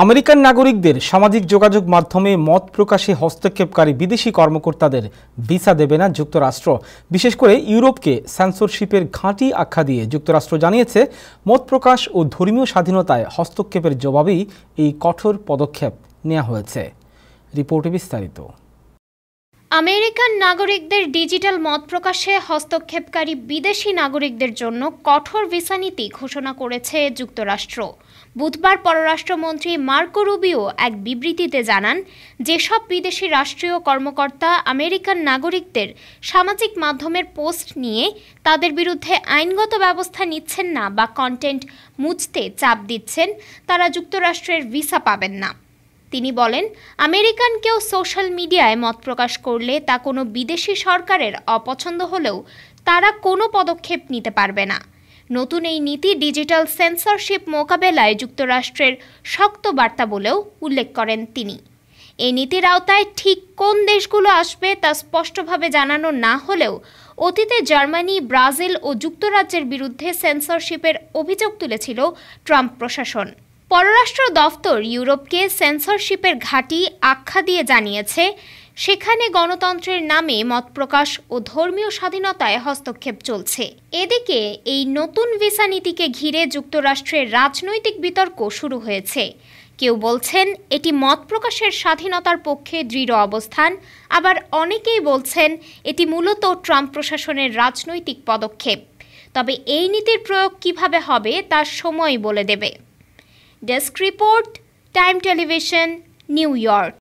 American নাগরিকদের সামাজিক যোগাযোগ মাধ্যমে মত প্রকাশে হস্তক্ষেপকারী বিদেশি কর্মকর্তাদের ভিসা দেবে না যুক্তরাষ্ট্র। বিশেষ করে ইউরোপকে সেন্সরশিপের ঘাঁটি আখ্যা দিয়ে যুক্তরাষ্ট্র জানিয়েছে, মত প্রকাশ ও ধর্মীয় স্বাধীনতায় হস্তক্ষেপের জবাবেই এই কঠোর পদক্ষেপ নেওয়া হয়েছে। রিপোর্টে বিস্তারিত। আমেরিকান নাগরিকদের ডিজিটাল মত প্রকাশে হস্তক্ষেপকারী বিদেশি নাগরিকদের জন্য কঠোর ভিসা নীতি ঘোষণা করেছে যুক্তরাষ্ট্র। বুধবার পররাষ্ট্রমন্ত্রী মার্কো রুবিও এক বিবৃতিতে জানান, যেসব বিদেশি রাষ্ট্রীয় কর্মকর্তা আমেরিকান নাগরিকদের সামাজিক মাধ্যমের পোস্ট নিয়ে তাদের বিরুদ্ধে আইনগত ব্যবস্থা নিচ্ছেন না বা কন্টেন্ট মুছতে চাপ দিচ্ছেন, তারা যুক্তরাষ্ট্রের ভিসা পাবেন না। তিনি বলেন, আমেরিকান কেউ সোশ্যাল মিডিয়ায় মত প্রকাশ করলে তা কোনো বিদেশি সরকারের অপছন্দ হলেও তারা কোনো পদক্ষেপ নিতে পারবে না। নতুন এই নীতি ডিজিটাল সেন্সরশিপ মোকাবেলায় যুক্তরাষ্ট্রের শক্ত বার্তা বলেও উল্লেখ করেন তিনি। এই নীতির আওতায় ঠিক কোন দেশগুলো আসবে তা স্পষ্টভাবে জানানো না হলেও অতীতে জার্মানি, ব্রাজিল ও যুক্তরাজ্যের বিরুদ্ধে সেন্সরশিপের অভিযোগ তুলেছিল ট্রাম্প প্রশাসন। পররাষ্ট্র দফতর ইউরোপকে সেন্সরশিপের ঘাঁটি আখ্যা দিয়ে জানিয়েছে, সেখানে গণতন্ত্রের নামে মত প্রকাশ ও ধর্মীয় স্বাধীনতায় হস্তক্ষেপ চলছে। এদিকে এই নতুন ভিসা নীতিকে ঘিরে যুক্তরাষ্ট্রের রাজনৈতিক বিতর্ক শুরু হয়েছে। কেউ বলছেন এটি মত প্রকাশের স্বাধীনতার পক্ষে দৃঢ় অবস্থান, আবার অনেকেই বলছেন এটি মূলত ট্রাম্প প্রশাসনের রাজনৈতিক পদক্ষেপ। তবে এই নীতির প্রয়োগ কিভাবে হবে তা সময় বলে দেবে। Desk report, time television, new York.